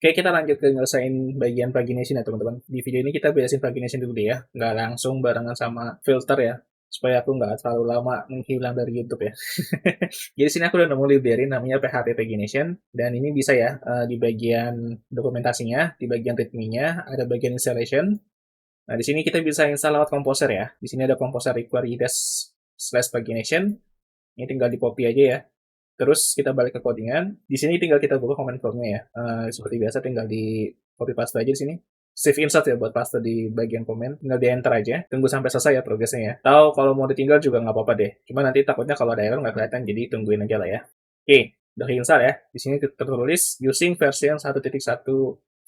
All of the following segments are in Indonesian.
Oke, kita lanjut ke nyelesain bagian pagination ya teman-teman. Di video ini kita beresin pagination dulu deh ya, nggak langsung barengan sama filter ya, supaya aku nggak terlalu lama menghilang dari YouTube ya. Jadi sini aku udah nemu library namanya PHP Pagination, dan ini bisa ya di bagian dokumentasinya, di bagian readme-nya, ada bagian installation. Nah, di sini kita bisa install lewat Composer ya. Di sini ada Composer require -pagination. Ini tinggal di copy aja ya. Terus kita balik ke codingan. Di sini tinggal kita buka command prompt-nya ya. Seperti biasa tinggal di copy paste aja di sini. Save insert ya buat paste di bagian komen. Tinggal di enter aja. Tunggu sampai selesai ya progresnya ya. Tahu kalau mau ditinggal juga nggak apa-apa deh. Cuma nanti takutnya kalau ada error nggak kelihatan, jadi tungguin aja lah ya. Oke, udah install ya. Di sini tertulis using version 1.1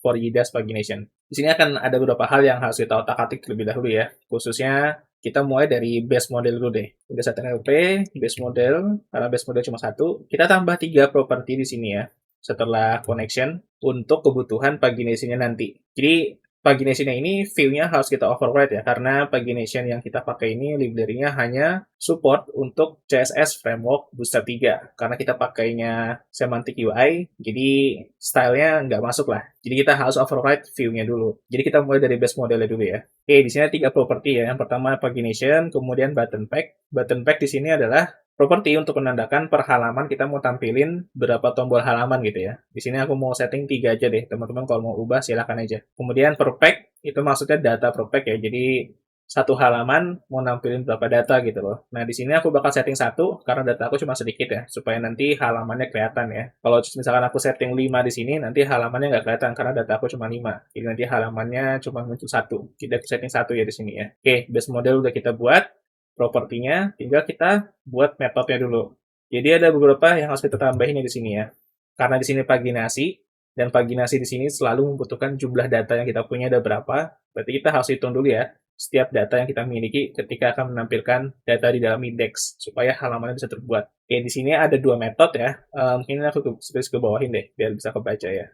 for YDAS pagination. Di sini akan ada beberapa hal yang harus kita otak-atik terlebih dahulu ya. Khususnya kita mulai dari base model dulu deh. Udah set NLP, base model, karena base model cuma satu. Kita tambah 3 properti di sini ya, setelah connection, untuk kebutuhan pagination-nya nanti. Jadi, pagination-nya ini view-nya harus kita override ya, karena pagination yang kita pakai ini library-nya hanya support untuk CSS Framework Bootstrap 3. Karena kita pakainya semantic UI, jadi style-nya nggak masuk lah. Jadi kita harus override view-nya dulu. Jadi kita mulai dari base model-nya dulu ya. Oke, di sini ada 3 properti ya. Yang pertama pagination, kemudian button pack. Button pack di sini adalah properti untuk menandakan per halaman kita mau tampilin berapa tombol halaman gitu ya. Di sini aku mau setting 3 aja deh. Teman-teman kalau mau ubah silahkan aja. Kemudian per pack itu maksudnya data per pack ya. Jadi satu halaman mau nampilin berapa data gitu loh. Nah, di sini aku bakal setting 1 karena data aku cuma sedikit ya, supaya nanti halamannya kelihatan ya. Kalau misalkan aku setting 5 di sini, nanti halamannya nggak kelihatan karena data aku cuma 5. Jadi nanti halamannya cuma muncul 1. Jadi aku setting 1 ya di sini ya. Oke, base model udah kita buat, propertinya tinggal kita buat metodenya dulu. Jadi ada beberapa yang harus kita tambahin di sini ya. Karena di sini paginasi, dan paginasi di sini selalu membutuhkan jumlah data yang kita punya ada berapa, berarti kita harus hitung dulu ya setiap data yang kita miliki ketika akan menampilkan data di dalam index supaya halamannya bisa terbuat. Oke, di sini ada 2 metode ya. Mungkin aku ke bawahin deh biar bisa kebaca ya.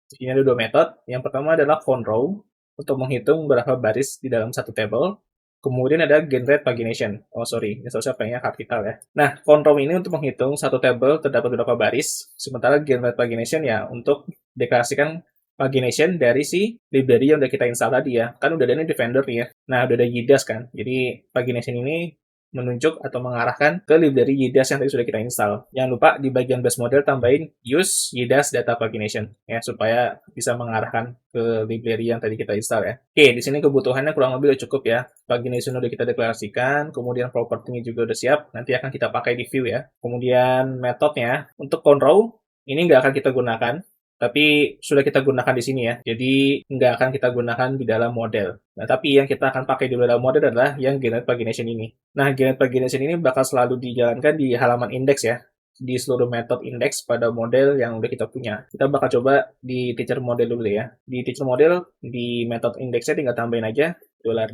Di sini ada 2 metode. Yang pertama adalah count row untuk menghitung berapa baris di dalam satu table. Kemudian ada generate pagination. Oh sorry, ini seharusnya pengennya kapital ya. Nah, count row ini untuk menghitung satu table terdapat berapa baris, sementara generate pagination ya untuk deklarasikan pagination dari si library yang udah kita install tadi ya. Kan udah ada ini di vendor nih ya. Nah, udah ada YDAS kan. Jadi pagination ini menunjuk atau mengarahkan ke library YDAS yang tadi sudah kita install. Jangan lupa di bagian base model tambahin use YDAS data pagination ya supaya bisa mengarahkan ke library yang tadi kita install ya. Oke, di sini kebutuhannya kurang lebih udah cukup ya. Pagination udah kita deklarasikan, kemudian property-nya juga udah siap, nanti akan kita pakai di view ya. Kemudian metodenya untuk count row ini nggak akan kita gunakan, tapi sudah kita gunakan di sini ya. Jadi nggak akan kita gunakan di dalam model. Nah, tapi yang kita akan pakai di dalam model adalah yang generate pagination ini. Nah, generate pagination ini bakal selalu dijalankan di halaman index ya, di seluruh metode index pada model yang udah kita punya. Kita bakal coba di teacher model dulu ya. Di teacher model, di metode indexnya tinggal tambahin aja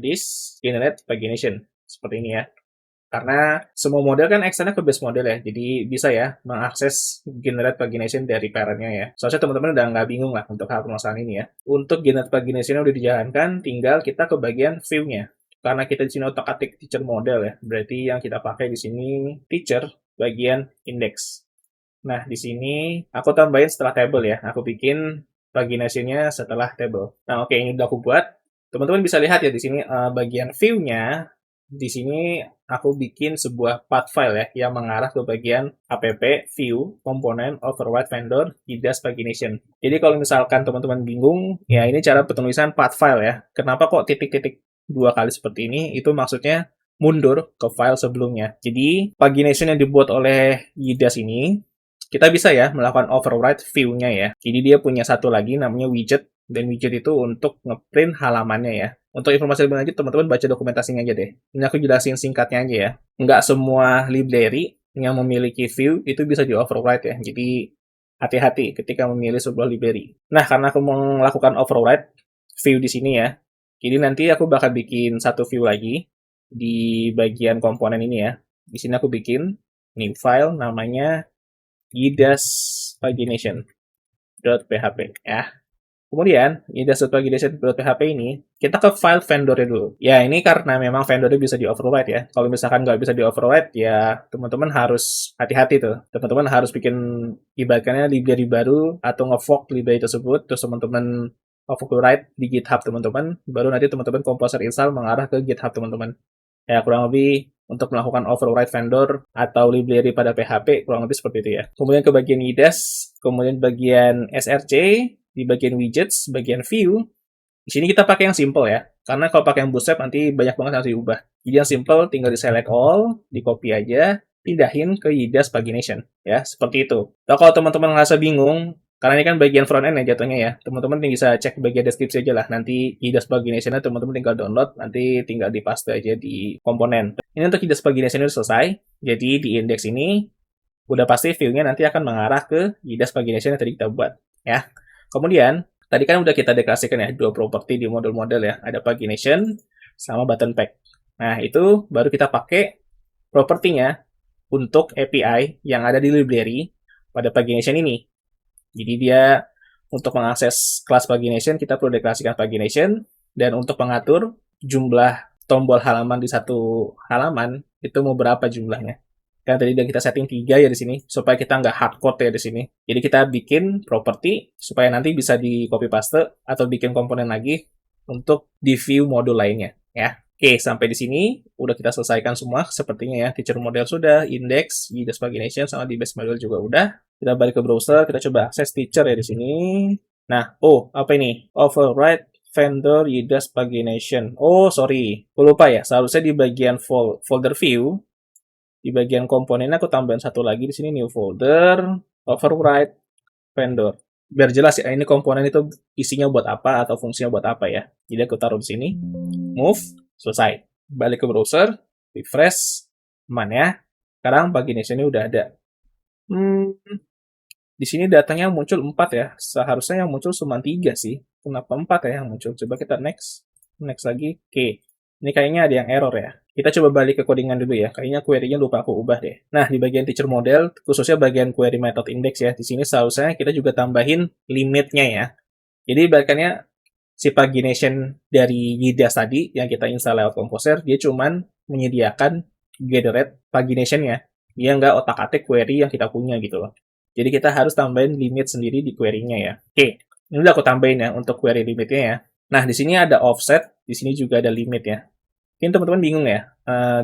$this generate pagination. Seperti ini ya. Karena semua model kan extend ke base model ya, jadi bisa ya mengakses generate pagination dari parentnya ya. Soalnya teman-teman udah nggak bingung lah untuk hal permasalahan ini ya. Untuk generate pagination udah dijalankan, tinggal kita ke bagian view-nya. Karena kita di sini otak-atik teacher model ya, berarti yang kita pakai di sini teacher bagian index. Nah, di sini aku tambahin setelah table ya. Aku bikin pagination-nya setelah table. Nah, oke, ini udah aku buat. Teman-teman bisa lihat ya di sini bagian view-nya. Di sini aku bikin sebuah path file ya yang mengarah ke bagian app view komponen override vendor YDAS pagination. Jadi kalau misalkan teman-teman bingung, ya ini cara penulisan path file ya. Kenapa kok titik-titik 2 kali seperti ini? Itu maksudnya mundur ke file sebelumnya. Jadi pagination yang dibuat oleh YDAS ini kita bisa ya melakukan override view-nya ya. Jadi dia punya satu lagi namanya widget, dan widget itu untuk ngeprint halamannya ya. Untuk informasi lebih lanjut, teman-teman baca dokumentasinya aja deh. Ini aku jelasin singkatnya aja ya. Nggak semua library yang memiliki view itu bisa di-override ya. Jadi hati-hati ketika memilih sebuah library. Nah, karena aku mau melakukan override view di sini ya, jadi nanti aku bakal bikin satu view lagi di bagian komponen ini ya. Di sini aku bikin new file namanya YDAS pagination.php ya. Kemudian, index.pagination.php ini, kita ke file vendornya dulu. Ya, ini karena memang vendornya bisa di-override ya. Kalau misalkan nggak bisa di-override, ya teman-teman harus hati-hati tuh. Teman-teman harus bikin, ibaratnya library baru, atau nge-fork library tersebut, terus teman-teman override di GitHub teman-teman, baru nanti teman-teman composer install mengarah ke GitHub teman-teman. Ya, kurang lebih untuk melakukan override vendor atau library pada PHP, kurang lebih seperti itu ya. Kemudian ke bagian IDAS, kemudian bagian SRC, di bagian widgets, bagian view, di sini kita pakai yang simple ya. Karena kalau pakai yang bootstrap nanti banyak banget yang harus diubah. Jadi yang simple tinggal di select all, di copy aja, pindahin ke IDAS pagination ya, seperti itu. Atau kalau teman-teman ngerasa bingung, karena ini kan bagian front end ya jatuhnya ya, teman-teman bisa cek bagian deskripsi aja lah. Nanti IDAS pagination teman-teman tinggal download, nanti tinggal dipaste aja di komponen. Ini untuk IDAS pagination udah selesai. Jadi di index ini udah pasti view-nya nanti akan mengarah ke IDAS pagination yang tadi kita buat ya. Kemudian, tadi kan udah kita deklarasikan ya, dua properti di model-model ya. Ada pagination sama button pack. Nah, itu baru kita pakai propertinya untuk API yang ada di library pada pagination ini. Jadi dia untuk mengakses kelas pagination, kita perlu deklarasikan pagination. Dan untuk mengatur jumlah tombol halaman di satu halaman, itu mau berapa jumlahnya. Kan tadi udah kita setting 3 ya di sini, supaya kita nggak hardcode ya di sini. Jadi kita bikin property supaya nanti bisa di copy paste atau bikin komponen lagi untuk di view modul lainnya ya. Oke, sampai di sini udah kita selesaikan semua sepertinya ya. Teacher model sudah, index, IDAS pagination sama di base model juga udah. Kita balik ke browser, kita coba akses teacher ya di sini. Nah, apa ini? Override vendor IDAS pagination. Oh, sorry. Aku lupa ya. Seharusnya di bagian folder view, di bagian komponennya aku tambahin satu lagi di sini, new folder, override vendor. Biar jelas ya, ini komponen itu isinya buat apa atau fungsinya buat apa ya. Jadi aku taruh di sini, move, selesai. Balik ke browser, refresh, aman ya. Sekarang pagination ini udah ada. Di sini datanya muncul 4 ya. Seharusnya yang muncul cuma 3 sih. Kenapa 4 ya yang muncul? Coba kita next. Next lagi. Oke. Ini kayaknya ada yang error ya. Kita coba balik ke codingan dulu ya. Kayaknya query-nya lupa aku ubah deh. Nah, di bagian teacher model, khususnya bagian query method index ya. Di sini seharusnya kita juga tambahin limitnya ya. Jadi bahkannya si pagination dari IDAS tadi yang kita install lewat Composer, dia cuman menyediakan gathered pagination-nya. Dia nggak otak-atik query yang kita punya gitu loh. Jadi kita harus tambahin limit sendiri di query-nya ya. Oke, ini udah aku tambahin ya untuk query limitnya ya. Nah, di sini ada offset, di sini juga ada limit ya. Mungkin teman-teman bingung ya,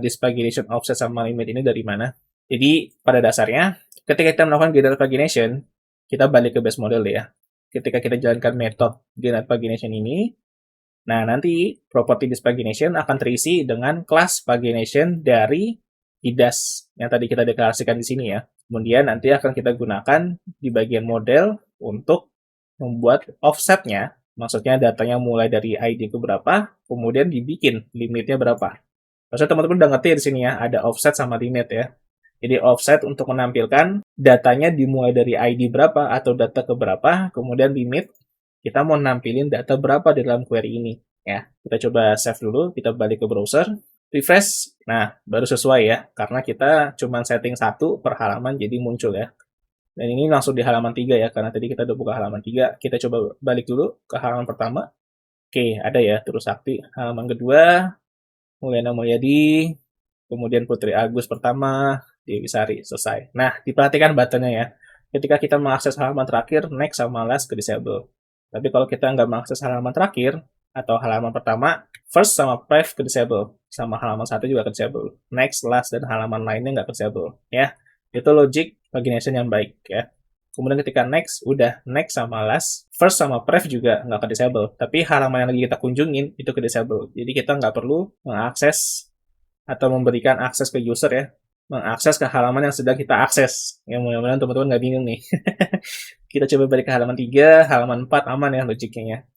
this pagination offset sama limit ini dari mana. Jadi, pada dasarnya, ketika kita melakukan gathered pagination, kita balik ke base model ya. Ketika kita jalankan metode gathered pagination ini, nah nanti property this pagination akan terisi dengan kelas pagination dari IDAS yang tadi kita deklarasikan di sini ya. Kemudian nanti akan kita gunakan di bagian model untuk membuat offsetnya. Maksudnya datanya mulai dari ID ke berapa, kemudian dibikin limitnya berapa. Maksudnya teman-teman udah ngerti di sini ya, ada offset sama limit ya. Jadi offset untuk menampilkan datanya dimulai dari ID berapa atau data ke berapa, kemudian limit kita mau nampilin data berapa di dalam query ini ya. Kita coba save dulu, kita balik ke browser, refresh. Nah, baru sesuai ya, karena kita cuma setting 1 per halaman jadi muncul ya. Dan ini langsung di halaman 3 ya, karena tadi kita udah buka halaman 3. Kita coba balik dulu ke halaman pertama. Oke, ada ya, terus aktif. Halaman kedua, Mulyana Mulyadi, kemudian Putri Agus pertama, Dewi Sari, selesai. Nah, diperhatikan buttonnya ya. Ketika kita mengakses halaman terakhir, next sama last ke disable. Tapi kalau kita nggak mengakses halaman terakhir, atau halaman pertama, first sama priv ke disable. Sama halaman 1 juga ke disable. Next, last, dan halaman lainnya nggak ke disable. Ya, itu logic pagination yang baik ya. Kemudian ketika next, udah next sama last, first sama prev juga nggak ke disable. Tapi halaman yang lagi kita kunjungin itu ke disable. Jadi kita nggak perlu mengakses atau memberikan akses ke user ya. Mengakses ke halaman yang sedang kita akses. Ya mudah-mudahan teman-teman nggak bingung nih. Kita coba balik ke halaman 3, halaman 4 aman ya logiknya.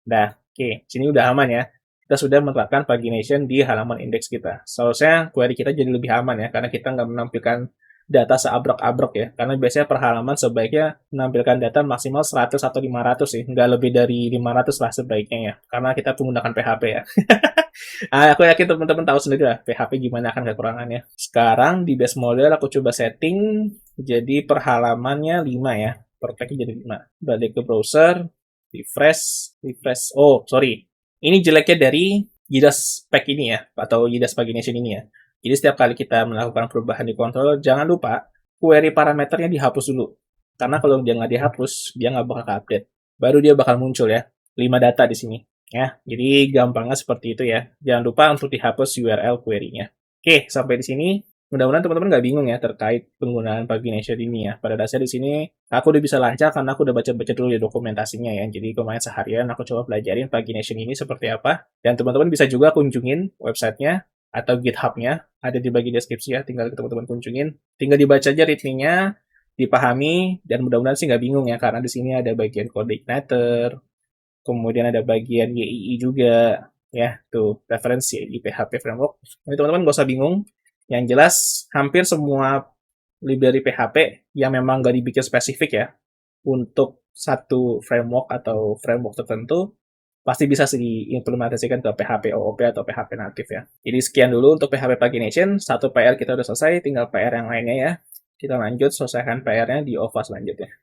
Nah, oke, sini udah aman ya. Kita sudah menerapkan pagination di halaman indeks kita. Seharusnya query kita jadi lebih aman ya, karena kita nggak menampilkan data seabrek-abrek ya. Karena biasanya per halaman sebaiknya menampilkan data maksimal 100 atau 500 sih. Nggak lebih dari 500 lah sebaiknya ya. Karena kita menggunakan PHP ya. Aku yakin teman-teman tahu sendiri lah PHP gimana akan kekurangannya. Sekarang di base model aku coba setting jadi per halamannya 5 ya. Per tag jadi 5. Balik ke browser. refresh. Oh, sorry. Ini jeleknya dari JIDAS Pack ini ya, atau JIDAS Pagination ini ya. Jadi setiap kali kita melakukan perubahan di controller, jangan lupa query parameternya dihapus dulu. Karena kalau dia nggak dihapus, dia nggak bakal update. Baru dia bakal muncul ya, 5 data di sini. Ya, jadi gampangnya seperti itu ya. Jangan lupa untuk dihapus URL query-nya. Oke, sampai di sini. Mudah-mudahan teman-teman nggak bingung ya terkait penggunaan Pagination ini ya. Pada dasarnya di sini aku udah bisa lancar karena aku udah baca-baca dulu di dokumentasinya ya. Jadi kemarin seharian aku coba pelajarin Pagination ini seperti apa. Dan teman-teman bisa juga kunjungin websitenya atau GitHub-nya. Ada di bagian deskripsi ya, tinggal teman-teman kunjungin. Tinggal dibaca aja readme-nya, dipahami, dan mudah-mudahan sih nggak bingung ya. Karena di sini ada bagian code igniter, kemudian ada bagian YII juga. Ya, tuh, referensi YII PHP Framework. Jadi teman-teman nggak usah bingung. Yang jelas, hampir semua library PHP yang memang nggak dibikin spesifik ya, untuk satu framework atau framework tertentu, pasti bisa diimplementasikan ke PHP OOP atau PHP natif ya. Jadi sekian dulu untuk PHP Pagination. Satu PR kita udah selesai, tinggal PR yang lainnya ya. Kita lanjut selesaikan PR-nya di OVA selanjutnya.